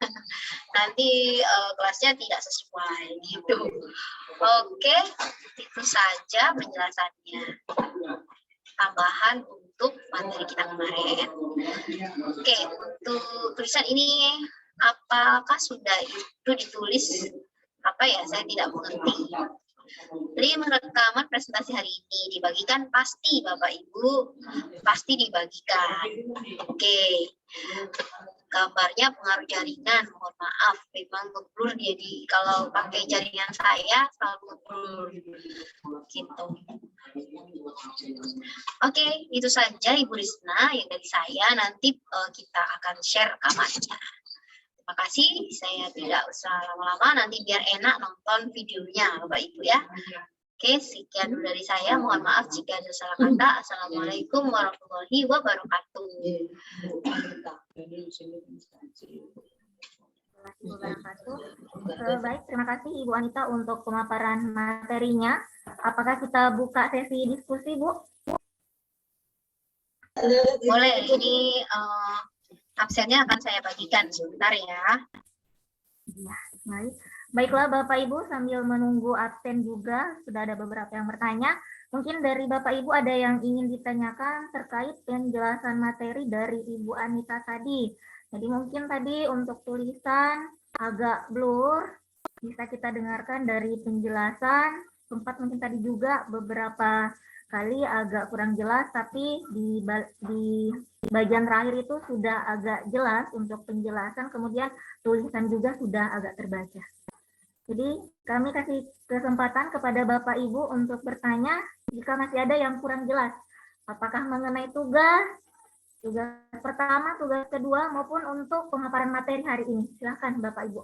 Speaker 1: Nanti kelasnya tidak sesuai gitu. Oke, itu saja penjelasannya. Tambahan untuk materi kita kemarin. Oke, untuk tulisan ini apakah sudah itu ditulis? Apa ya, saya tidak mengerti. Link rekaman presentasi hari ini dibagikan pasti Bapak Ibu, pasti dibagikan. Oke. Gambarnya pengaruh jaringan, mohon maaf, memang ngeblur jadi kalau pakai jaringan saya selalu ngeblur. Gitu. Oke, itu saja Ibu Risna yang dari saya. Nanti kita akan share rekamannya. Terima kasih, saya tidak usah lama-lama, nanti biar enak nonton videonya Bapak Ibu ya. Oke, sekian dulu dari saya. Mohon maaf jika ada salah kata. Assalamualaikum warahmatullahi wabarakatuh.
Speaker 3: Baik, terima kasih Ibu Anita untuk pemaparan materinya. Apakah kita buka sesi diskusi, Bu?
Speaker 1: Boleh, ini absennya akan saya bagikan sebentar ya.
Speaker 3: Ya, baik. Baiklah Bapak Ibu, sambil menunggu absen juga, sudah ada beberapa yang bertanya. Mungkin dari Bapak Ibu ada yang ingin ditanyakan terkait penjelasan materi dari Ibu Anita tadi. Jadi mungkin tadi untuk tulisan agak blur, bisa kita dengarkan dari penjelasan. Sempat mungkin tadi juga beberapa kali agak kurang jelas, tapi di bagian terakhir itu sudah agak jelas untuk penjelasan, kemudian tulisan juga sudah agak terbaca. Jadi kami kasih kesempatan kepada Bapak Ibu untuk bertanya jika masih ada yang kurang jelas. Apakah mengenai tugas pertama, tugas kedua, maupun untuk pemaparan materi hari ini. Silakan Bapak Ibu.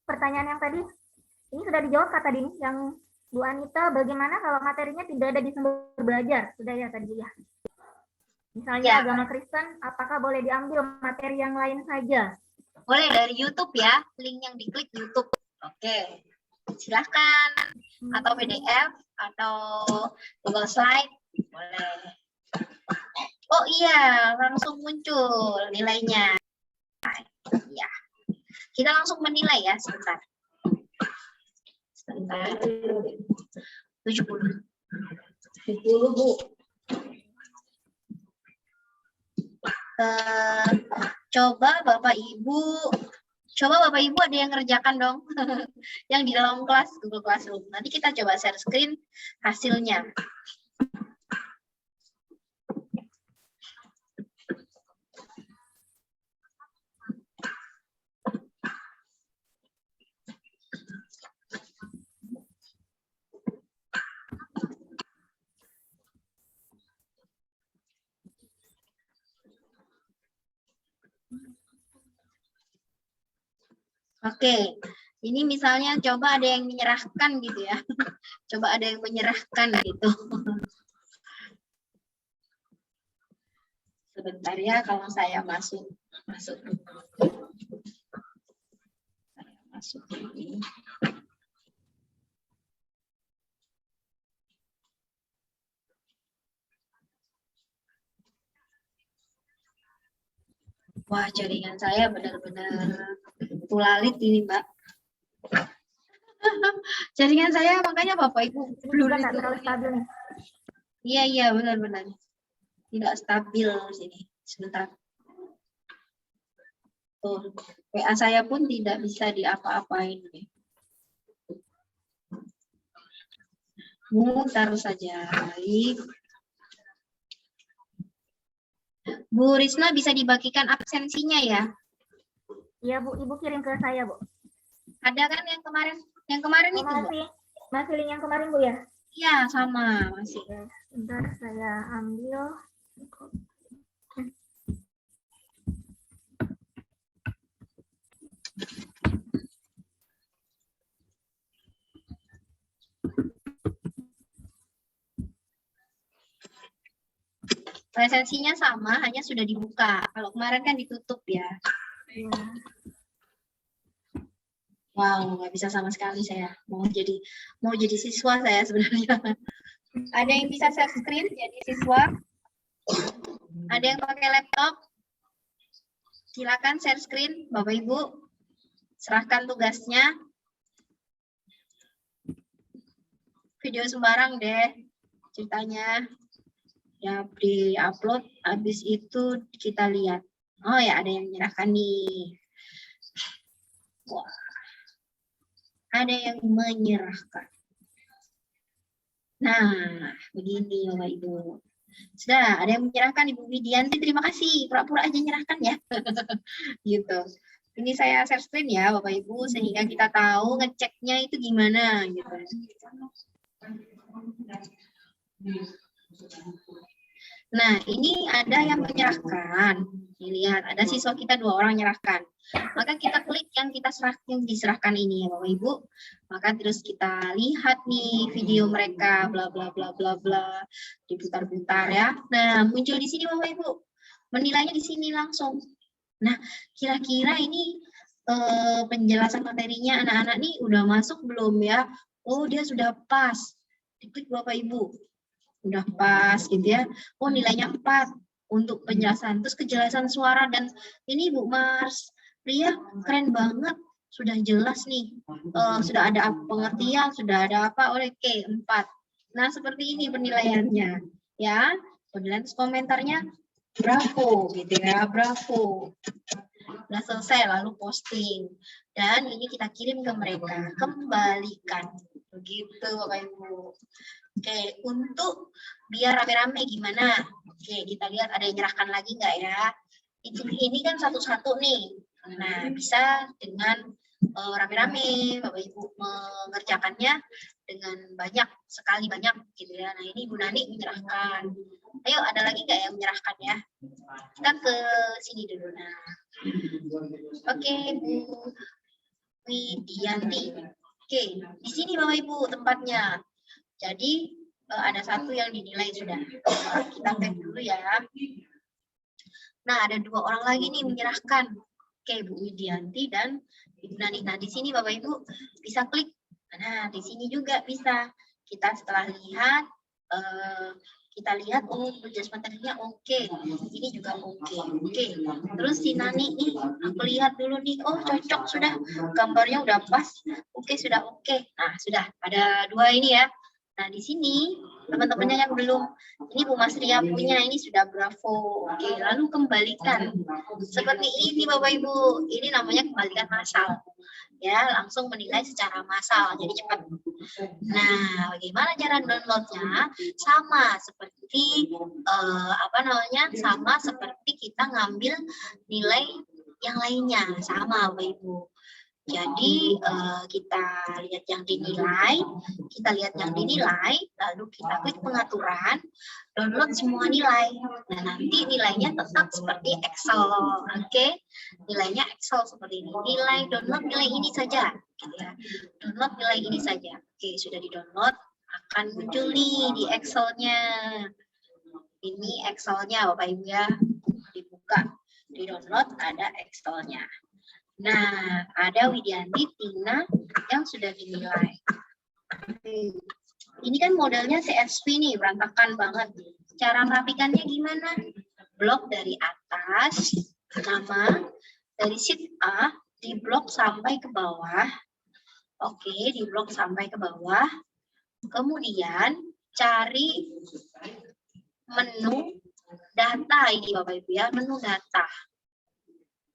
Speaker 3: Pertanyaan yang tadi, ini sudah dijawab Kak tadi, yang Bu Anita, bagaimana kalau materinya tidak ada di sumber belajar? Sudah ya tadi ya. Misalnya agama Kristen, apakah boleh diambil materi yang lain saja?
Speaker 1: Boleh dari YouTube ya, link yang diklik YouTube. Oke, silahkan. Atau PDF, atau Google Slide, boleh. Oh iya, langsung muncul nilainya. Ya. Kita langsung menilai ya, sebentar. 70. 70, Bu. Coba Bapak Ibu ada yang ngerjakan dong. Yang di dalam kelas, Google Classroom. Nanti kita coba share screen hasilnya. Oke, ini misalnya coba ada yang menyerahkan gitu ya. Coba ada yang menyerahkan gitu. Sebentar ya, kalau saya masuk. Saya masuk ini. Wah, jaringan saya benar-benar tulalit ini, Mbak. Jaringan saya makanya Bapak Ibu
Speaker 3: Ini
Speaker 1: blur
Speaker 3: juga nggak
Speaker 1: itu.
Speaker 3: terlalu stabil nih.
Speaker 1: Iya benar-benar. Tidak stabil sini. Sebentar. Tuh, WA saya pun tidak bisa diapa-apain nih. Taruh saja. Baik. Bu Risma bisa dibagikan absensinya ya?
Speaker 3: Iya Bu, Ibu kirim ke saya Bu.
Speaker 1: Ada kan yang kemarin? Yang kemarin
Speaker 3: Oh,
Speaker 1: itu, Bu?
Speaker 3: masih link yang kemarin Bu ya?
Speaker 1: Iya, sama masih.
Speaker 3: Oke, sebentar saya ambil.
Speaker 1: Presensinya sama, hanya sudah dibuka. Kalau kemarin kan ditutup ya.
Speaker 3: Ya.
Speaker 1: Wow, nggak bisa sama sekali saya. Mau jadi siswa saya sebenarnya. Ada yang bisa share screen jadi siswa? Ada yang pakai laptop? Silakan share screen, Bapak Ibu. Serahkan tugasnya. Video sembarang deh ceritanya. Ya di-upload, habis itu kita lihat. Oh ya, ada yang menyerahkan nih. Wah. Ada yang menyerahkan. Nah, begini Bapak Ibu. Sudah, ada yang menyerahkan Ibu Widianti, terima kasih. Pura-pura aja nyerahkan ya. Gitu. Ini saya share screen ya Bapak Ibu, sehingga kita tahu ngeceknya itu gimana gitu. Nah, ini ada yang menyerahkan. Lihat, ada siswa kita 2 orang menyerahkan. Maka kita klik yang diserahkan ini ya Bapak Ibu. Maka terus kita lihat nih video mereka, bla bla bla bla bla, diputar-putar ya. Nah, muncul di sini Bapak Ibu. Menilainya di sini langsung. Nah, kira-kira ini penjelasan materinya anak-anak nih udah masuk belum ya? Oh, dia sudah pas. Diklik Bapak Ibu. Udah pas gitu ya. Oh, nilainya 4 untuk penjelasan. Terus kejelasan suara dan ini Bu Mars Ria keren banget. Sudah jelas nih. Sudah ada pengertian, sudah ada apa? Oke, 4. Nah, seperti ini penilaiannya. Ya. Penilaian komentarnya bravo gitu ya, bravo. Udah selesai lalu posting. Dan ini kita kirim ke mereka. Kembalikan. Begitu Bapak Ibu. Oke, untuk biar rame-rame gimana? Oke, kita lihat ada yang nyerahkan lagi nggak ya? Ini kan satu-satu nih. Nah, bisa dengan rame-rame Bapak Ibu mengerjakannya dengan banyak gitu ya. Nah, ini Bu Nani menyerahkan. Ayo, ada lagi nggak yang menyerahkan ya? Kita ke sini dulu. Nah, oke, Bu Widianti. Oke, di sini Bapak Ibu tempatnya. Jadi ada satu yang dinilai sudah. Kita tag dulu ya. Nah, ada 2 orang lagi nih menyerahkan. Oke, Bu Widianti dan Ibu Nani. Nah, di sini Bapak Ibu bisa klik. Nah, di sini juga bisa. Kita setelah lihat, kita lihat, oh, penjelasan materinya oke. Ini juga oke. Terus si Nani nih, aku lihat dulu nih, oh cocok sudah. Gambarnya udah pas. Oke, sudah oke. Nah, sudah. Ada 2 ini ya. Nah, di sini teman-temannya yang belum, ini Bu Mas Ria punya, ini sudah bravo. Oke, lalu kembalikan. Seperti ini Bapak Ibu, ini namanya kembalikan massal. Ya, langsung menilai secara massal, jadi cepat. Nah, bagaimana cara downloadnya? Sama seperti sama seperti kita ngambil nilai yang lainnya, sama Bapak Ibu. Jadi kita lihat yang dinilai, lalu kita klik pengaturan, download semua nilai. Nah, nanti nilainya tetap seperti Excel, oke? Nilainya Excel seperti ini. Download nilai ini saja, gitu ya. Download nilai ini saja. Oke, sudah di-download, akan muncul nih di Excel-nya. Ini Excel-nya, Bapak Ibu ya. Dibuka, di-download ada Excel-nya. Nah, ada Widianti, Tina yang sudah dinilai. Ini kan modelnya CSV nih, berantakan banget. Cara merapikannya gimana? Blok dari atas, nama, dari sheet A, di blok sampai ke bawah. Oke, di blok sampai ke bawah. Kemudian cari menu data ini Bapak Ibu ya, menu data.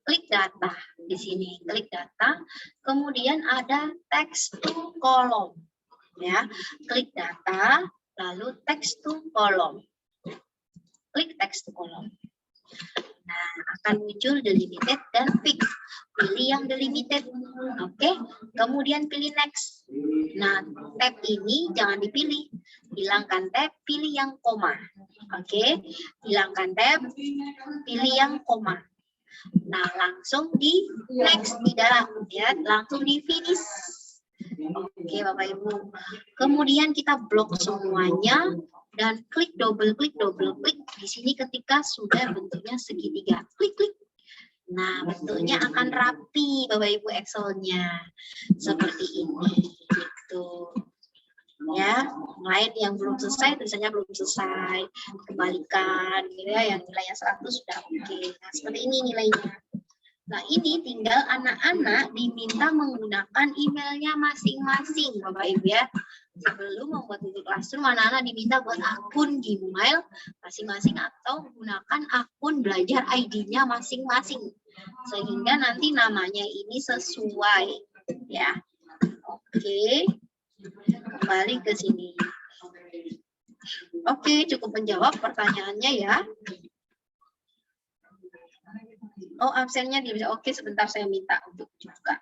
Speaker 1: Klik data di sini, klik data. Kemudian ada text to column ya. Klik data, lalu text to column. Klik text to column. Nah, akan muncul delimited dan fix. Pilih yang delimited. Oke, kemudian pilih next. Nah, tab ini jangan dipilih. Hilangkan tab, pilih yang koma. Oke, hilangkan tab, pilih yang koma. Nah, langsung di next, tidak ya, langsung di finish. Oke, Bapak Ibu. Kemudian kita blok semuanya dan klik double klik di sini ketika sudah bentuknya segitiga. Klik klik. Nah, bentuknya akan rapi Bapak Ibu Excel-nya. Seperti ini gitu. Ya, lain yang belum selesai tulisannya belum selesai. Kembalikan gitu ya, yang nilainya 100 sudah oke. Nah, seperti ini nilainya. Nah, ini tinggal anak-anak diminta menggunakan emailnya masing-masing, Bapak Ibu ya. Sebelum membuat Google Classroom, anak-anak diminta buat akun Gmail masing-masing atau menggunakan akun belajar ID-nya masing-masing. Sehingga nanti namanya ini sesuai, ya. Oke, kembali ke sini. Oke, cukup menjawab pertanyaannya ya. Oh, absennya dia bisa. Oke, sebentar saya minta untuk buka.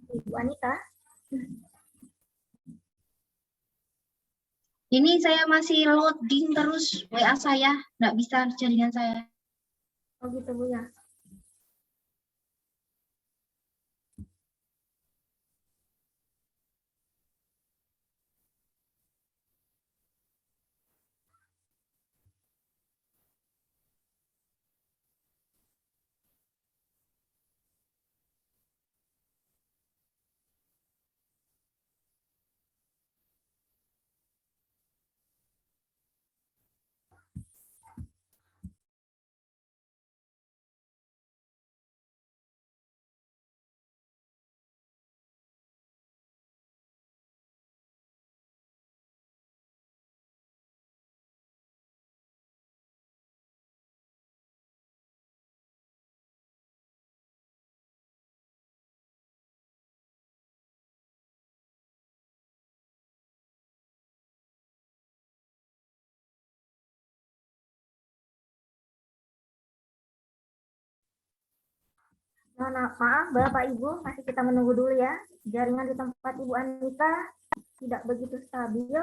Speaker 3: Ibu Anita.
Speaker 1: Ini saya masih loading terus WA saya, nggak bisa jaringan saya.
Speaker 3: Oh gitu Bu ya. Maaf Bapak Ibu, masih kita menunggu dulu ya. Jaringan di tempat Ibu Anita tidak begitu stabil.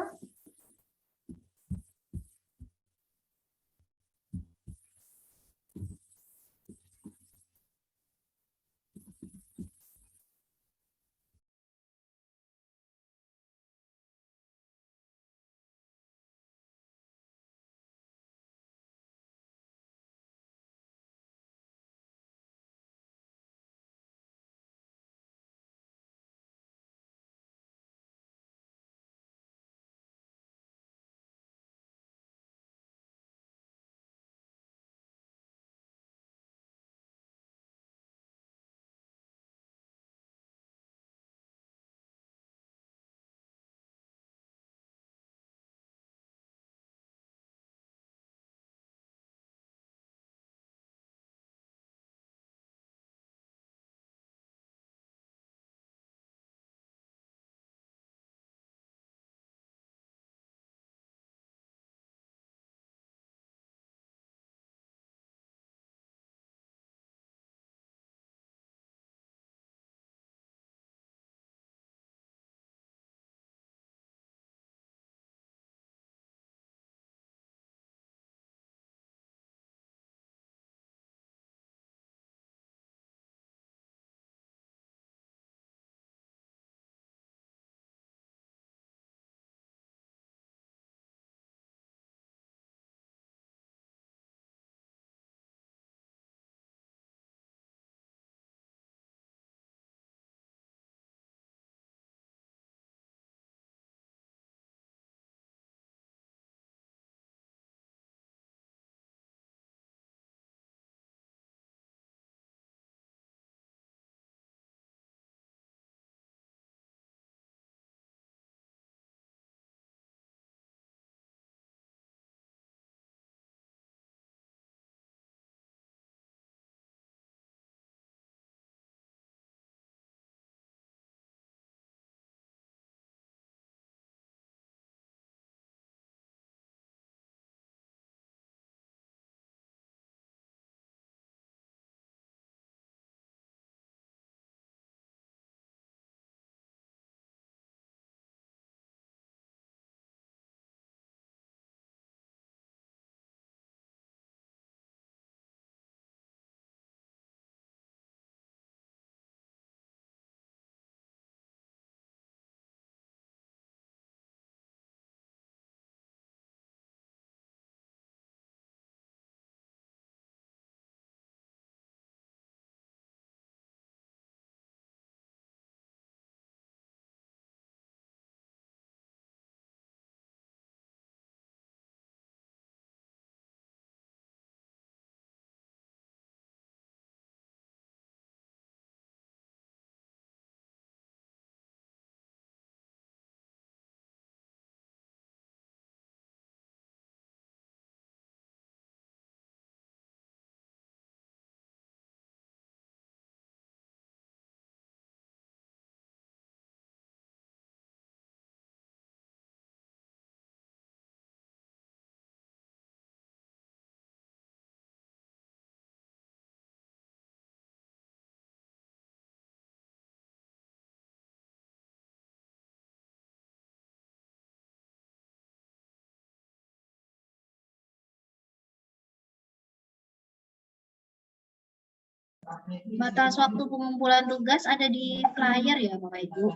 Speaker 1: Batas waktu pengumpulan tugas ada di flyer ya Bapak Ibu.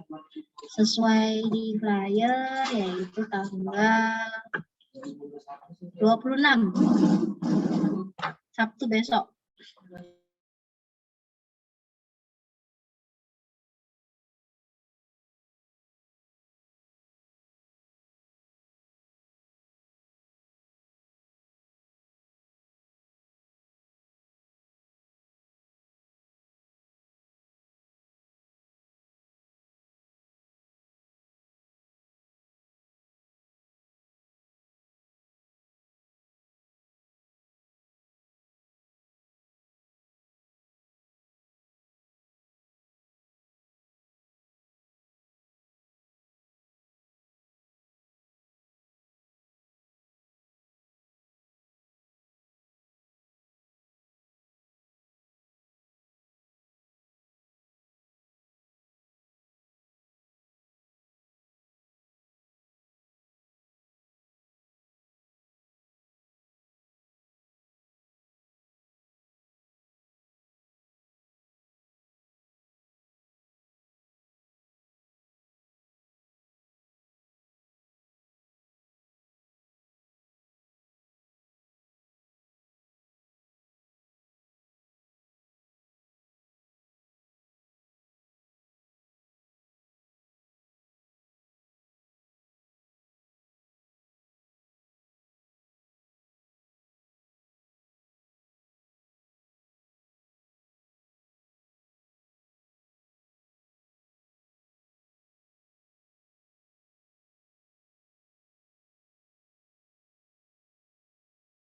Speaker 1: Sesuai di flyer yaitu tanggal 26 Sabtu besok.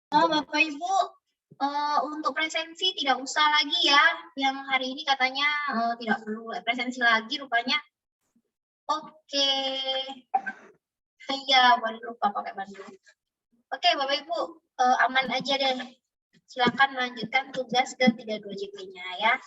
Speaker 1: Oh, Bapak Ibu, untuk presensi tidak usah lagi ya. Yang hari ini katanya tidak perlu presensi lagi rupanya. Oke. Iya, baru lupa pakai Bandung. Oke, Bapak Ibu, aman aja deh. Silakan melanjutkan tugas ke 32 JP-nya ya.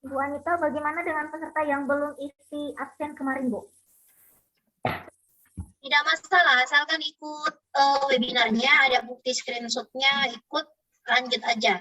Speaker 3: Bu Anita, bagaimana dengan peserta yang belum isi absen kemarin, Bu?
Speaker 1: Tidak masalah, asalkan ikut webinarnya, ada bukti screenshot-nya, ikut, lanjut aja.